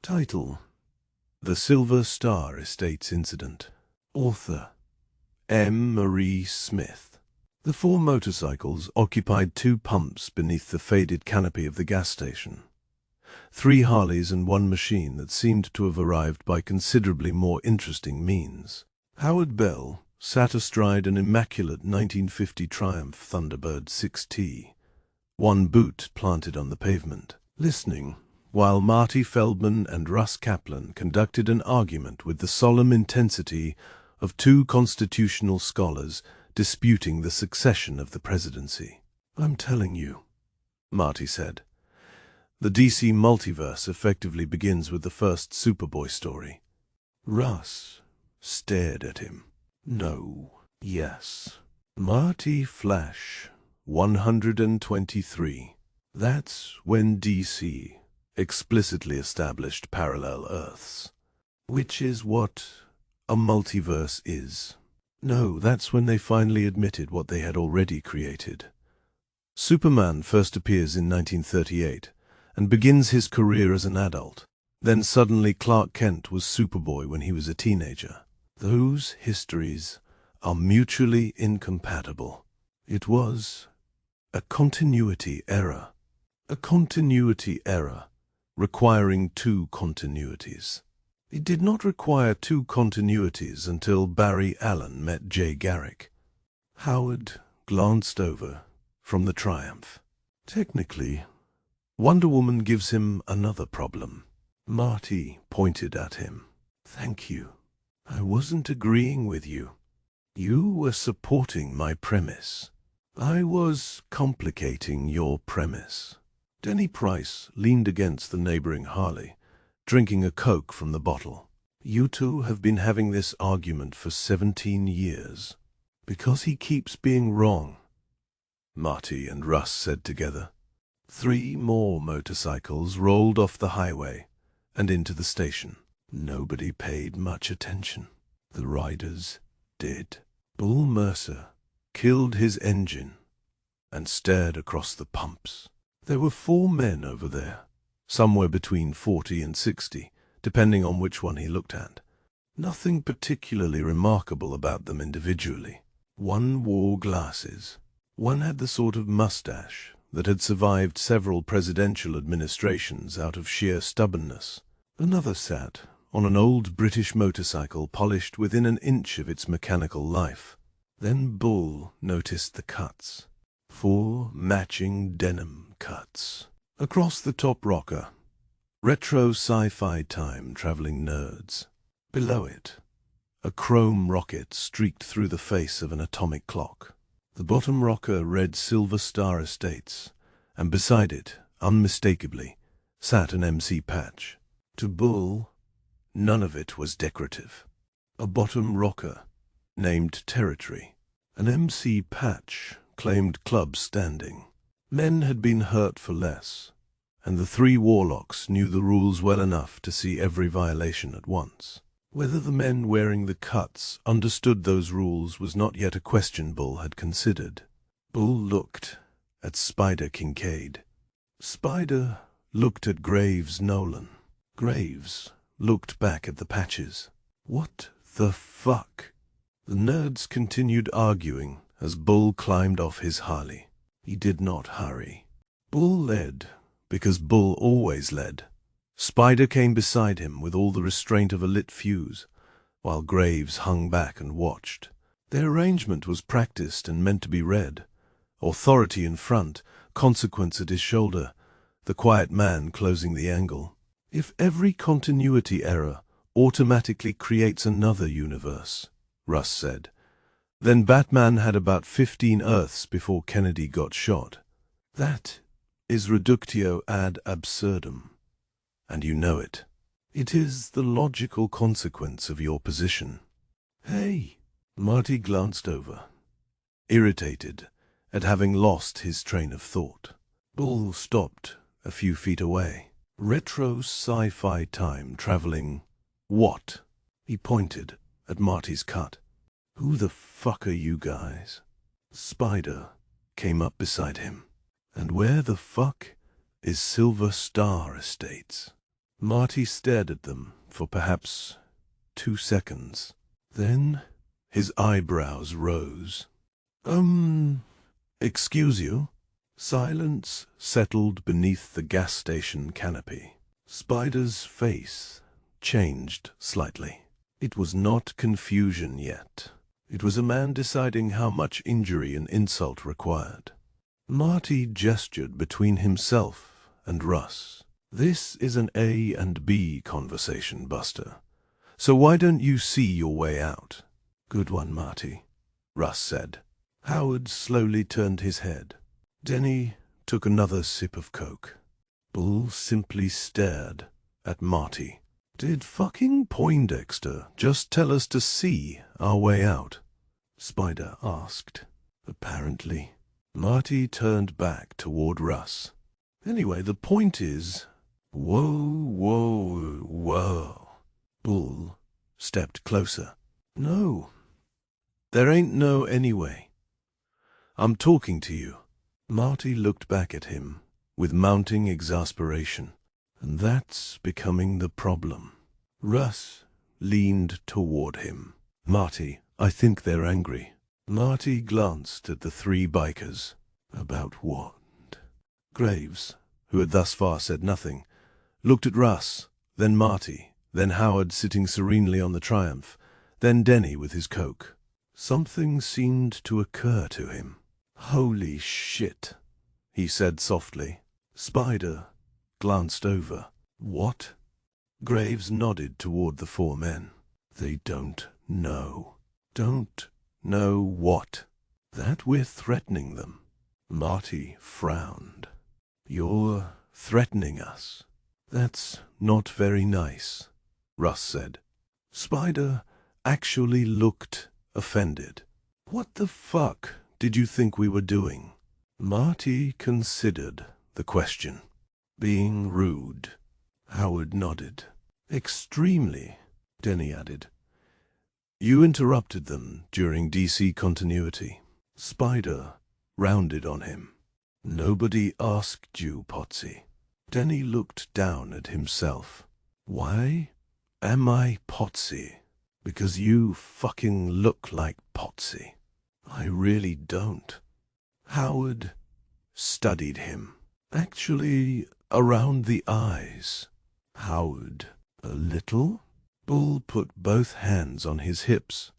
Title: The Silver Star Estates Incident. Author: M. Marie Smith. The 4 motorcycles occupied 2 pumps beneath the faded canopy of the gas station. 3 Harleys and 1 machine that seemed to have arrived by considerably more interesting means. Howard Bell sat astride an immaculate 1950 Triumph Thunderbird 6T, 1 boot planted on the pavement, listening while Marty Feldman and Russ Kaplan conducted an argument with the solemn intensity of 2 constitutional scholars disputing the succession of the presidency. "I'm telling you," Marty said. "The DC multiverse effectively begins with the first Superboy story." Russ stared at him. "No. Yes." Marty Flash 123. That's when DC explicitly established parallel Earths, which is what a multiverse is. No, that's when they finally admitted what they had already created. Superman first appears in 1938 and begins his career as an adult. Then suddenly Clark Kent was Superboy when he was a teenager. Those histories are mutually incompatible. It was a continuity error. A continuity error requiring 2 continuities. It did not require 2 continuities until Barry Allen met Jay Garrick. Howard glanced over from the Triumph. Technically, Wonder Woman gives him another problem. Marty pointed at him. "Thank you. I wasn't agreeing with you. You were supporting my premise. I was complicating your premise." Denny Price leaned against the neighboring Harley, drinking a Coke from the bottle. "You two have been having this argument for 17 years. Because he keeps being wrong," Marty and Russ said together. 3 more motorcycles rolled off the highway and into the station. Nobody paid much attention. The riders did. Bull Mercer killed his engine and stared across the pumps. There were 4 men over there, somewhere between 40 and 60, depending on which one he looked at. Nothing particularly remarkable about them individually. One wore glasses. One had the sort of mustache that had survived several presidential administrations out of sheer stubbornness. Another sat on an old British motorcycle polished within an inch of its mechanical life. Then Bull noticed the cuts. 4 matching denim cuts. Across the top rocker, retro sci-fi time-traveling nerds. Below it, a chrome rocket streaked through the face of an atomic clock. The bottom rocker read Silver Star Estates, and beside it, unmistakably, sat an MC patch. To Bull, none of it was decorative. A bottom rocker named Territory. An MC patch claimed club standing. Men had been hurt for less, and the 3 Warlocks knew the rules well enough to see every violation at once. Whether the men wearing the cuts understood those rules was not yet a question Bull had considered. Bull looked at Spider Kincaid. Spider looked at Graves Nolan. Graves looked back at the patches. What the fuck? The nerds continued arguing as Bull climbed off his Harley. He did not hurry. Bull led, because Bull always led. Spider came beside him with all the restraint of a lit fuse, while Graves hung back and watched. Their arrangement was practiced and meant to be read. Authority in front, consequence at his shoulder, the quiet man closing the angle. If every continuity error automatically creates another universe, Russ said, then Batman had about 15 Earths before Kennedy got shot. That is reductio ad absurdum, and you know it. It is the logical consequence of your position. Hey! Marty glanced over, irritated at having lost his train of thought. Bull stopped a few feet away. Retro sci-fi time-traveling what? He pointed at Marty's cut. Who the fuck are you guys? Spider came up beside him. And where the fuck is Silver Star Estates? Marty stared at them for perhaps 2 seconds. Then his eyebrows rose. Excuse you?" Silence settled beneath the gas station canopy. Spider's face changed slightly. It was not confusion yet. It was a man deciding how much injury an insult required. Marty gestured between himself and Russ. "This is an A and B conversation, Buster. So why don't you see your way out?" "Good one, Marty," Russ said. Howard slowly turned his head. Denny took another sip of Coke. Bull simply stared at Marty. "Did fucking Poindexter just tell us to see our way out?" Spider asked. "Apparently." Marty turned back toward Russ. "Anyway, the point is—" Whoa. Bull stepped closer. "No. There ain't no anyway. I'm talking to you." Marty looked back at him with mounting exasperation. "And that's becoming the problem." Russ leaned toward him. "Marty, I think they're angry." Marty glanced at the 3 bikers. "About what?" Graves, who had thus far said nothing, looked at Russ, then Marty, then Howard sitting serenely on the Triumph, then Denny with his Coke. Something seemed to occur to him. "Holy shit," he said softly. Spider glanced over. "What?" Graves nodded toward the 4 men. "They don't know." "Don't know what?" "That we're threatening them." Marty frowned. "You're threatening us." "That's not very nice," Russ said. Spider actually looked offended. "What the fuck did you think we were doing?" Marty considered the question. "Being rude." Howard nodded. "Extremely," Denny added. "You interrupted them during DC continuity." Spider rounded on him. "Nobody asked you, Potsy." Denny looked down at himself. "Why am I Potsy?" "Because you fucking look like Potsy." "I really don't." Howard studied him. "Actually, around the eyes." "Howard, a little?" Bull put both hands on his hips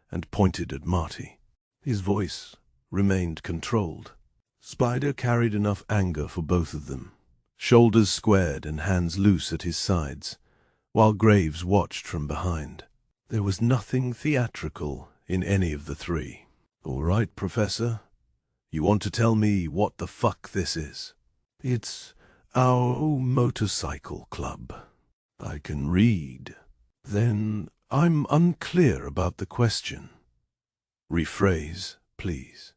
and pointed at Marty. His voice remained controlled. Spider carried enough anger for both of them, shoulders squared and hands loose at his sides, while Graves watched from behind. There was nothing theatrical in any of the 3. "All right, Professor. You want to tell me what the fuck this is?" "It's our motorcycle club." "I can read." "Then I'm unclear about the question." "Rephrase, please."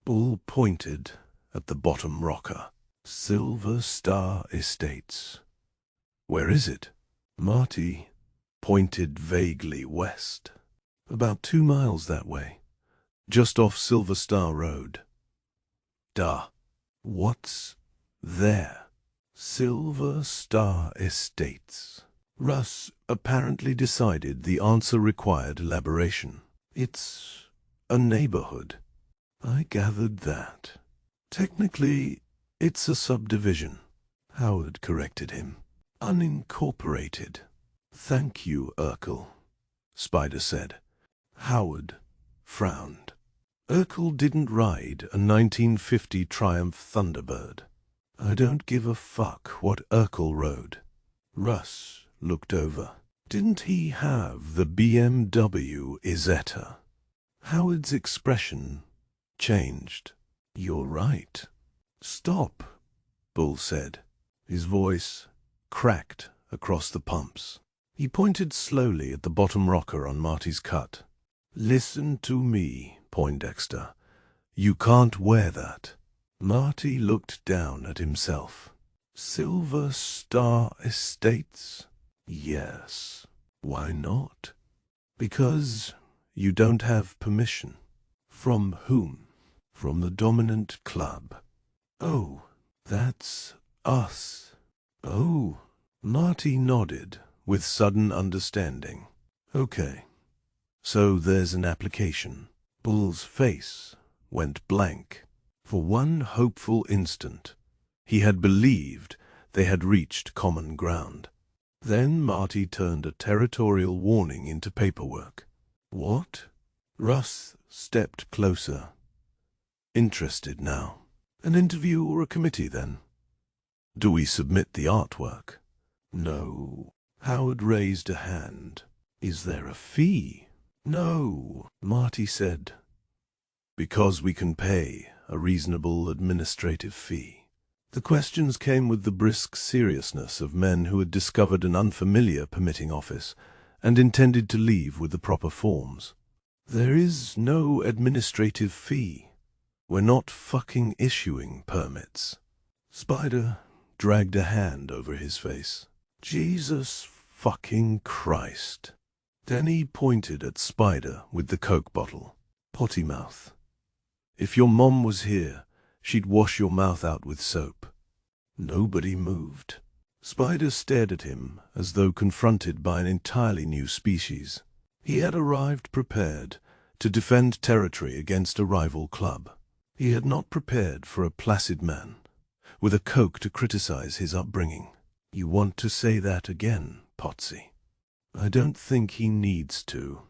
Bull pointed at the bottom rocker. "Silver Star Estates." "Where is it?" Marty pointed vaguely west. "About 2 miles that way. Just off Silver Star Road." "Duh. What's there?" "Silver Star Estates." Russ apparently decided the answer required elaboration. "It's a neighborhood." "I gathered that." "Technically, it's a subdivision." Howard corrected him. "Unincorporated." "Thank you, Urkel," Spider said. Howard frowned. Urkel didn't ride a 1950 Triumph Thunderbird. "I don't give a fuck what Urkel rode." Russ looked over. "Didn't he have the BMW Isetta?" Howard's expression changed. "You're right." "Stop," Bull said. His voice cracked across the pumps. He pointed slowly at the bottom rocker on Marty's cut. "Listen to me, Poindexter. You can't wear that." Marty looked down at himself. "Silver Star Estates?" "Yes." "Why not?" "Because you don't have permission." "From whom?" "From the dominant club." "Oh, that's us." "Oh, Marty nodded with sudden understanding. Okay, so there's an application. Bull's face went blank. For one hopeful instant, he had believed they had reached common ground. Then Marty turned a territorial warning into paperwork. What? Russ stepped closer. Interested now. An interview or a committee, then? Do we submit the artwork? No. Howard raised a hand. Is there a fee? No, Marty said. Because we can pay a reasonable administrative fee. The questions came with the brisk seriousness of men who had discovered an unfamiliar permitting office and intended to leave with the proper forms. There is no administrative fee. We're not fucking issuing permits. Spider dragged a hand over his face. Jesus fucking Christ. Denny pointed at Spider with the Coke bottle. Potty mouth. If your mom was here, she'd wash your mouth out with soap. Nobody moved. Spider stared at him as though confronted by an entirely new species. He had arrived prepared to defend territory against a rival club. He had not prepared for a placid man with a Coke to criticize his upbringing. You want to say that again, Potsy? I don't think he needs to,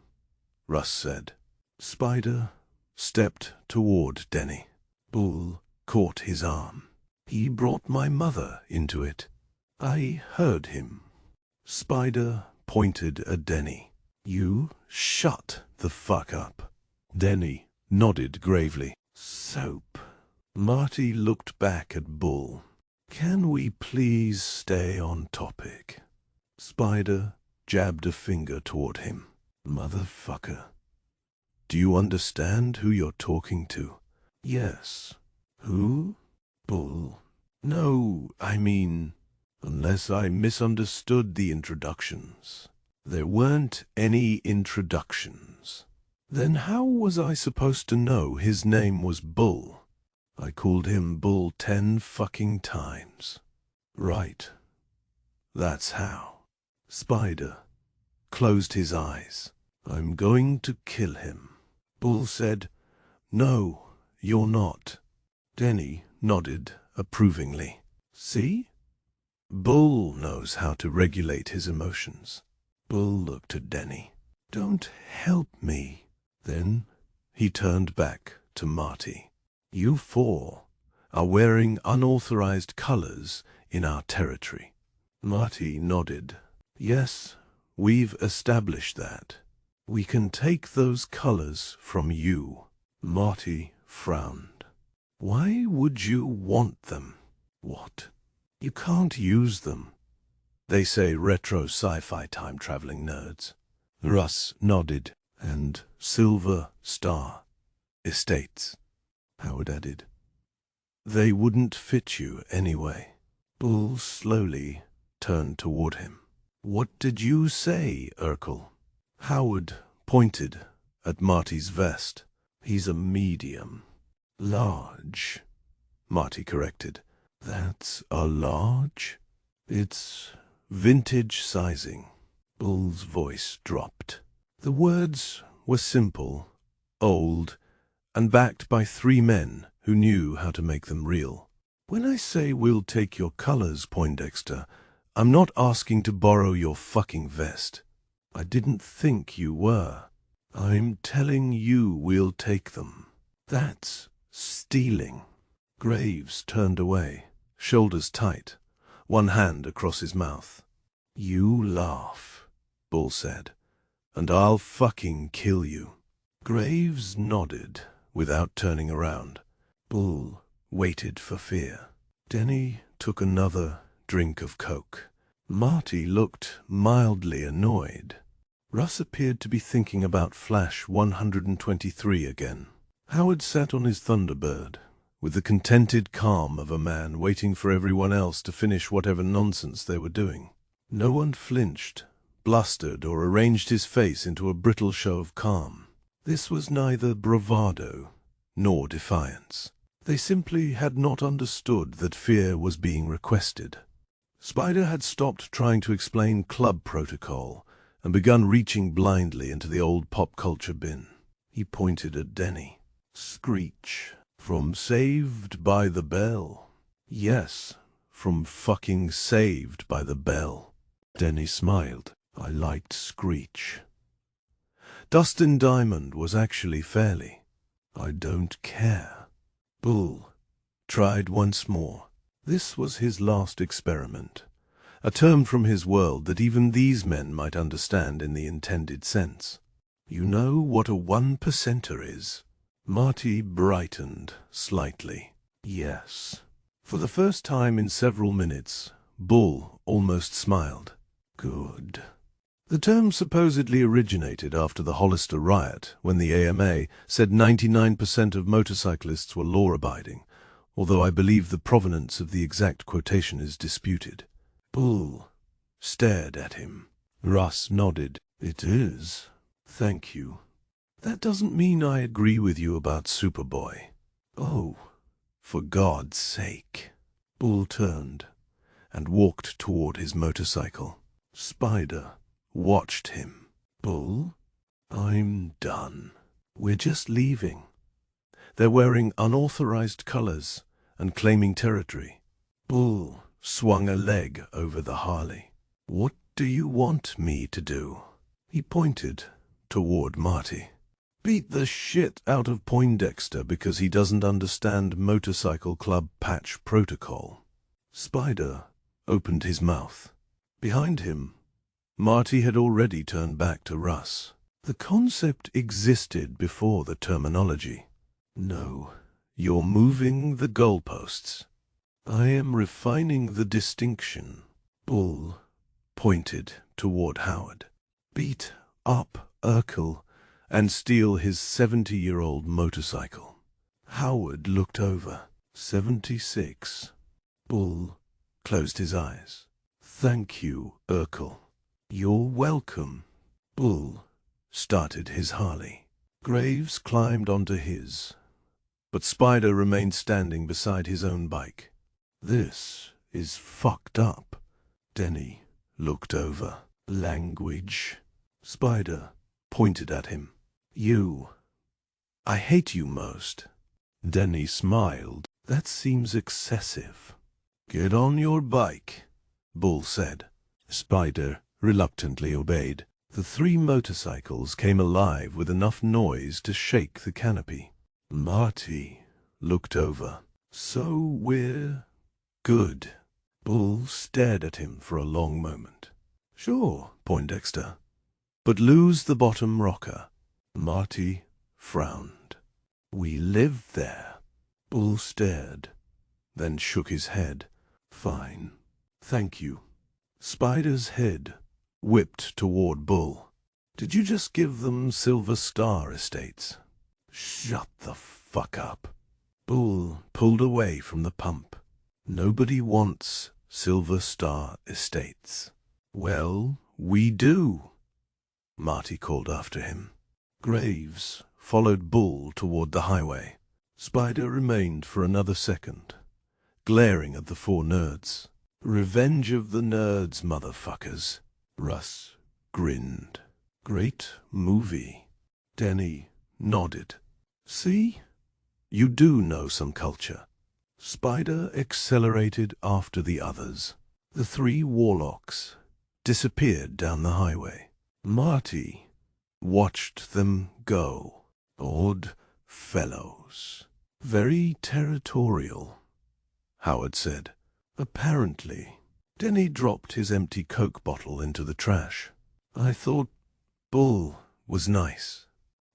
Russ said. Spider stepped toward Denny. Bull caught his arm. He brought my mother into it. I heard him. Spider pointed at Denny. You shut the fuck up. Denny nodded gravely. Soap. Marty looked back at Bull. Can we please stay on topic? Spider jabbed a finger toward him. Motherfucker. Do you understand who you're talking to? Yes. Who? Bull. No, I mean, unless I misunderstood the introductions. There weren't any introductions. Then how was I supposed to know his name was Bull? I called him Bull 10 fucking times. Right. That's how. Spider closed his eyes. I'm going to kill him. Bull said, No, you're not. Denny nodded approvingly. See? Bull knows how to regulate his emotions. Bull looked at Denny. Don't help me. Then he turned back to Marty. You four are wearing unauthorized colors in our territory. Marty nodded. Yes, we've established that. We can take those colors from you. Marty frowned. Why would you want them? What? You can't use them. They say retro sci-fi time-traveling nerds. Russ nodded. And Silver Star Estates, Howard added. They wouldn't fit you anyway. Bull slowly turned toward him. What did you say, Urkel? Howard pointed at Marty's vest. He's a medium. Large, Marty corrected. That's a large? It's vintage sizing. Bull's voice dropped. The words were simple, old, and backed by three men who knew how to make them real. When I say we'll take your colors, Poindexter, I'm not asking to borrow your fucking vest. I didn't think you were. I'm telling you we'll take them. That's stealing. Graves turned away, shoulders tight, one hand across his mouth. You laugh, Bull said. And I'll fucking kill you. Graves nodded without turning around. Bull waited for fear. Denny took another drink of Coke. Marty looked mildly annoyed. Russ appeared to be thinking about Flash 123 again. Howard sat on his Thunderbird with the contented calm of a man waiting for everyone else to finish whatever nonsense they were doing. No one flinched, blustered, or arranged his face into a brittle show of calm. This was neither bravado nor defiance. They simply had not understood that fear was being requested. Spider had stopped trying to explain club protocol and begun reaching blindly into the old pop culture bin. He pointed at Denny. Screech. From Saved by the Bell. Yes, from fucking Saved by the Bell. Denny smiled. I liked Screech. Dustin Diamond was actually fairly. I don't care. Bull tried once more. This was his last experiment, a term from his world that even these men might understand in the intended sense. You know what a 1%er is? Marty brightened slightly. Yes. For the first time in several minutes, Bull almost smiled. Good. The term supposedly originated after the Hollister riot, when the AMA said 99% of motorcyclists were law-abiding, although I believe the provenance of the exact quotation is disputed. Bull stared at him. Russ nodded. It is. Thank you. That doesn't mean I agree with you about Superboy. Oh, for God's sake. Bull turned and walked toward his motorcycle. Spider watched him. Bull, I'm done. We're just leaving. They're wearing unauthorized colors and claiming territory. Bull swung a leg over the Harley. What do you want me to do? He pointed toward Marty. Beat the shit out of Poindexter because he doesn't understand motorcycle club patch protocol. Spider opened his mouth. Behind him, Marty had already turned back to Russ. The concept existed before the terminology. No, you're moving the goalposts. I am refining the distinction. Bull pointed toward Howard. Beat up Urkel and steal his 70-year-old motorcycle. Howard looked over. 76. Bull closed his eyes. Thank you, Urkel. You're welcome. Bull started his Harley. Graves climbed onto his, but Spider remained standing beside his own bike. This is fucked up. Denny looked over. Language. Spider pointed at him. You. I hate you most. Denny smiled. That seems excessive. Get on your bike, Bull said. Spider reluctantly obeyed. The 3 motorcycles came alive with enough noise to shake the canopy. Marty looked over. So we're good. Bull stared at him for a long moment. Sure, Poindexter, but lose the bottom rocker. Marty frowned. We live there. Bull stared, then shook his head. Fine. Thank you. Spider's head whipped toward Bull. Did you just give them Silver Star Estates? Shut the fuck up. Bull pulled away from the pump. Nobody wants Silver Star Estates. Well, we do, Marty called after him. Graves followed Bull toward the highway. Spider remained for another second, glaring at the 4 nerds. Revenge of the Nerds, motherfuckers. Russ grinned. Great movie. Denny nodded. See? You do know some culture. Spider accelerated after the others. The 3 Warlocks disappeared down the highway. Marty watched them go. Odd fellows. Very territorial, Howard said. Apparently. Denny dropped his empty Coke bottle into the trash. I thought Bull was nice.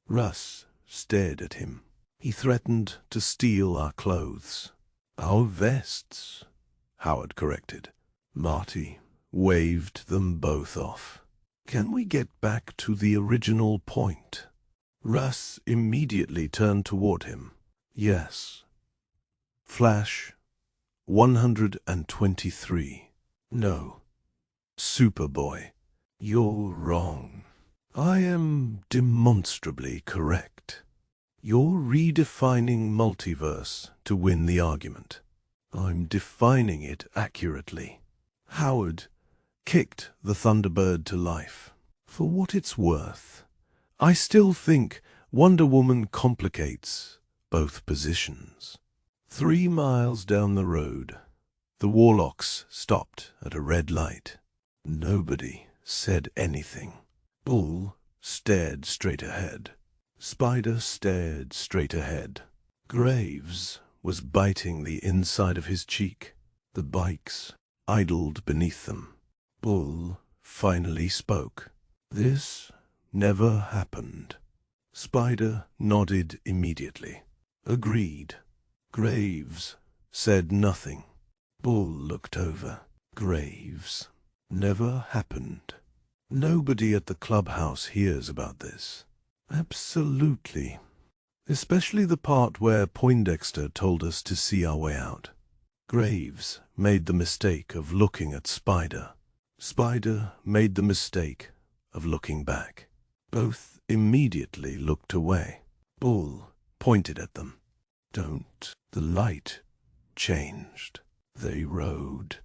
Russ stared at him. He threatened to steal our clothes. Our vests, Howard corrected. Marty waved them both off. Can we get back to the original point? Russ immediately turned toward him. Yes. Flash 123. No. Superboy. You're wrong. I am demonstrably correct. You're redefining multiverse to win the argument. I'm defining it accurately. Howard kicked the Thunderbird to life. For what it's worth, I still think Wonder Woman complicates both positions. 3 miles down the road, the Warlocks stopped at a red light. Nobody said anything. Bull stared straight ahead. Spider stared straight ahead. Graves was biting the inside of his cheek. The bikes idled beneath them. Bull finally spoke. This never happened. Spider nodded immediately. Agreed. Graves said nothing. Bull looked over. Graves never happened. Nobody at the clubhouse hears about this. Absolutely. Especially the part where Poindexter told us to see our way out. Graves made the mistake of looking at Spider. Spider made the mistake of looking back. Both immediately looked away. Bull pointed at them. Don't. The light changed. They rode